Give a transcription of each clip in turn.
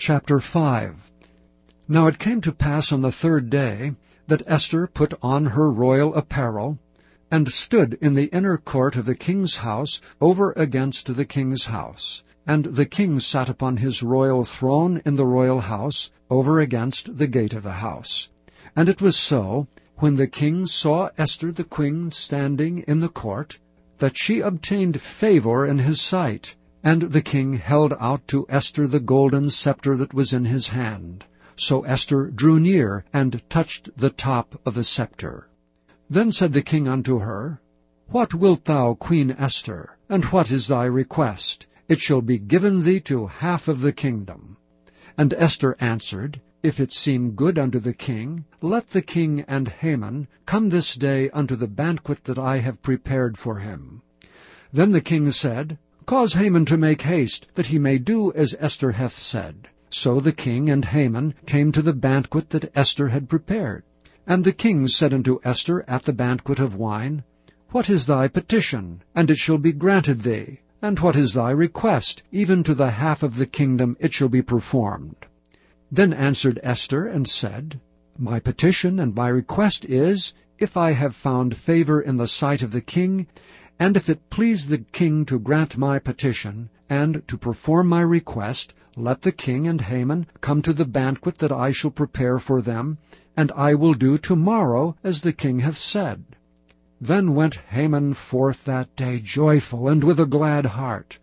Chapter 5. Now it came to pass on the 3rd day that Esther put on her royal apparel, and stood in the inner court of the king's house over against the king's house. And the king sat upon his royal throne in the royal house, over against the gate of the house. And it was so, when the king saw Esther the queen standing in the court, that she obtained favor in his sight. And the king held out to Esther the golden scepter that was in his hand. So Esther drew near, and touched the top of the scepter. Then said the king unto her, What wilt thou, Queen Esther? And what is thy request? It shall be given thee to half of the kingdom. And Esther answered, If it seem good unto the king, let the king and Haman come this day unto the banquet that I have prepared for him. Then the king said, Cause Haman to make haste, that he may do as Esther hath said. So the king and Haman came to the banquet that Esther had prepared. And the king said unto Esther at the banquet of wine, What is thy petition? And it shall be granted thee. And what is thy request? Even to the half of the kingdom it shall be performed. Then answered Esther and said, My petition and my request is, if I have found favor in the sight of the king, and if it please the king to grant my petition, and to perform my request, let the king and Haman come to the banquet that I shall prepare for them, and I will do tomorrow as the king hath said. Then went Haman forth that day joyful, and with a glad heart.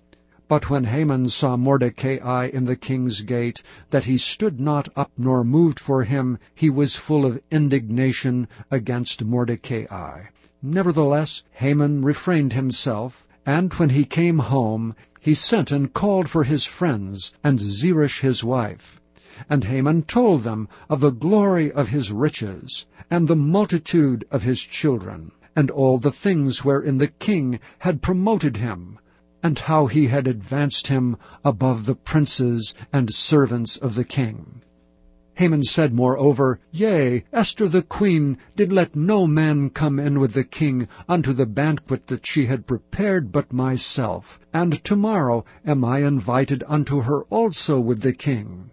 But when Haman saw Mordecai in the king's gate, that he stood not up nor moved for him, he was full of indignation against Mordecai. Nevertheless Haman refrained himself, and when he came home, he sent and called for his friends, and Zeresh his wife. And Haman told them of the glory of his riches, and the multitude of his children, and all the things wherein the king had promoted him, and how he had advanced him above the princes and servants of the king. Haman said moreover, Yea, Esther the queen did let no man come in with the king unto the banquet that she had prepared but myself, and tomorrow am I invited unto her also with the king.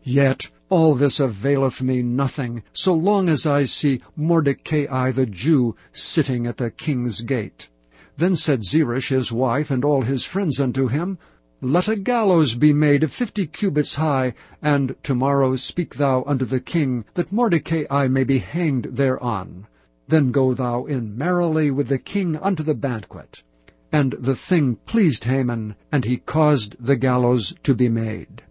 Yet all this availeth me nothing, so long as I see Mordecai the Jew sitting at the king's gate. Then said Zeresh his wife and all his friends unto him, Let a gallows be made of 50 cubits high, and tomorrow speak thou unto the king, that Mordecai may be hanged thereon. Then go thou in merrily with the king unto the banquet. And the thing pleased Haman, and he caused the gallows to be made.